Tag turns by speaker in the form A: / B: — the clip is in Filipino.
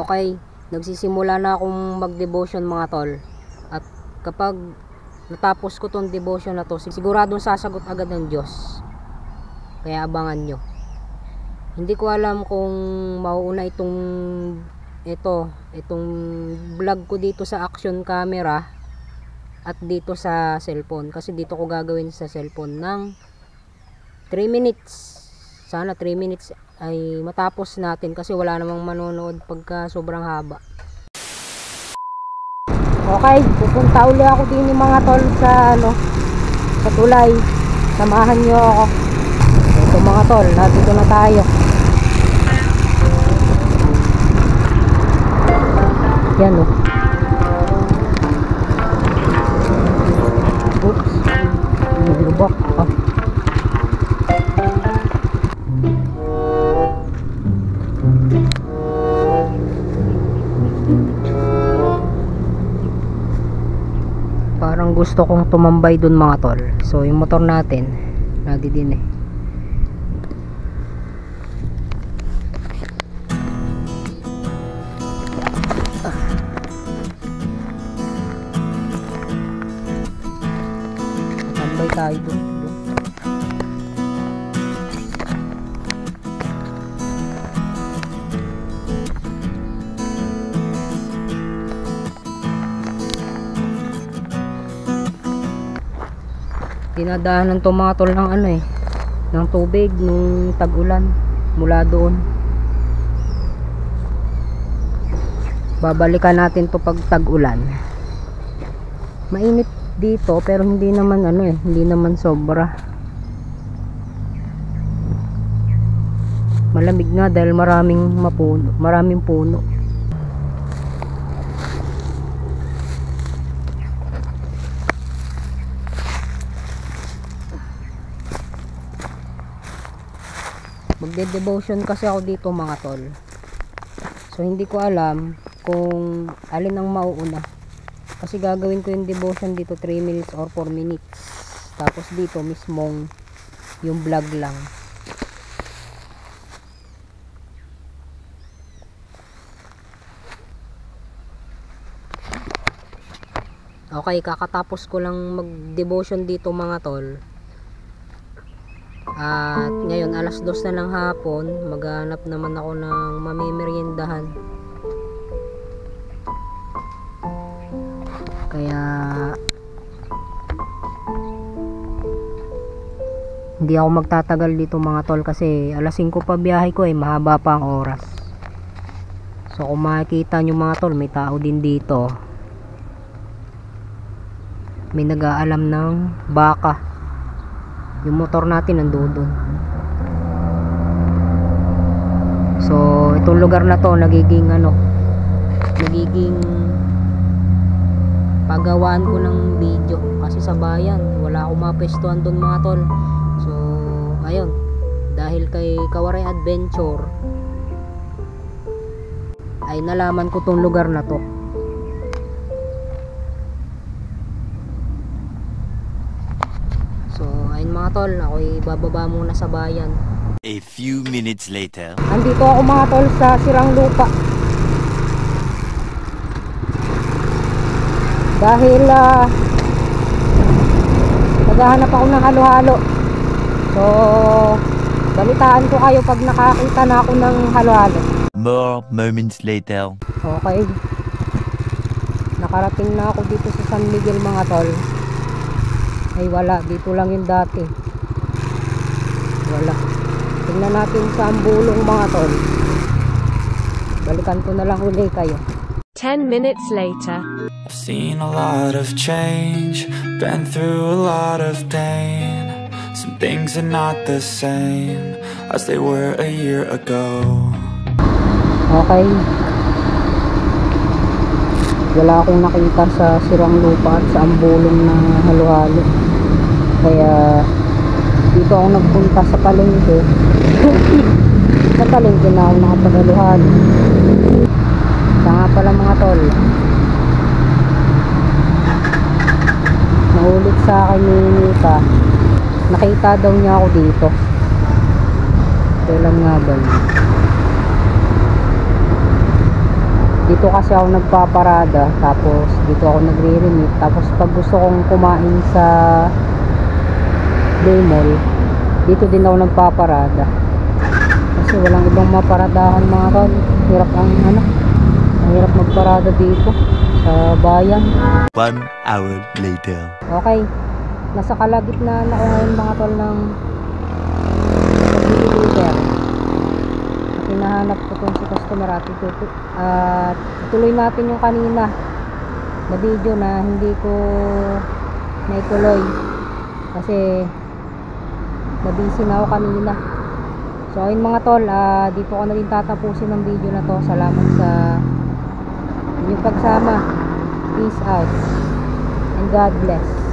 A: Okay, nagsisimula na akong mag-devotion mga tol. At kapag natapos ko tong devotion na to, siguradong sasagot agad ng Diyos. Kaya abangan nyo. Hindi ko alam kung mauuna itong vlog ko dito sa action camera at dito sa cellphone. Kasi dito ko gagawin sa cellphone ng 3 minutes. Sana 3 minutes ay matapos natin kasi wala namang manonood pagka sobrang haba. Okay, pupunta uli ako din yung mga tol sa sa tulay. Samahan nyo ako. Ito mga tol, nandito na tayo. Yan o. Oops, nilubak. Parang gusto kong tumambay dun mga tol. So yung motor natin nadidin eh. Tambay tayo dun. Dinadaanan to mga tol ng ng tubig nung tag-ulan mula doon. Babalikan natin to pag tag-ulan. Mainit dito pero hindi naman hindi naman sobra. Malamig nga dahil maraming puno. Magde-devotion kasi ako dito mga tol. So hindi ko alam kung alin ang mauuna. Kasi gagawin ko yung devotion dito 3 minutes or 4 minutes. Tapos dito mismong yung vlog lang. Okay, kakatapos ko lang mag-devotion dito mga tol. At ngayon alas 2 na ng hapon, maghanap naman ako ng mamimeriendahan. Kaya hindi ako magtatagal dito mga tol kasi alas 5 pa biyahe ko mahaba pa ang oras. So kung makikita nyo mga tol, may tao din dito. May nag-aalam ng baka. Yung motor natin nandoon. So itong lugar na to nagiging pagawaan ko ng video kasi sa bayan wala akong mapwestuhan doon mga tol. So ayun, dahil kay Kawaray Adventure ay nalaman ko tong lugar na to. Ayun mga tol, ako'y bababa muna sa bayan.
B: A few minutes later.
A: Andito ako mga tol sa Sirang Lupa. Dahil naghahanap ako ng halo-halo. So balitaan ko kayo pag nakakita na ako ng halo-halo.
B: More moments later.
A: Okay. Nakarating na ako dito sa San Miguel mga tol. Ay wala, dito lang yung dati. Wala. Tingnan natin sa Ambulong mga tol. Balikan ko na lang uli kayo.
C: 10 minutes later.
D: I've seen a lot of change, been through a lot of pain. Some things are not the same as they were a year ago.
A: Okay. Wala akong nakita sa Sirang Lupa at sa Ambulong na halo-halo. Kaya dito ako nagpunta sa palengke. Sa palengke na ako nakapag-halo-halo. Kaya pala mga tol, nahulit sa akin ni Nika. Nakita daw niya ako dito. Kailan nga ba yun? Dito kasi ako nagpaparada, tapos dito ako nagre-remit. Tapos pag gusto kong kumain sa Daymall, dito din ako nagpaparada. Kasi walang ibang maparadahan mga tol. Hirap ang mahirap magparada dito sa bayan.
B: 1 hour later.
A: Okay, nasa kalagitnaan ako ngayon mga tol ng pag-deliver. Hinahanap ko kung si customer at tuloy natin yung kanina na video na hindi ko naituloy kasi nabisi na ako kanina. So ayun mga tol, dito ko na rin tatapusin ng video na to. Salamat sa inyong pagsama. Peace out and God bless.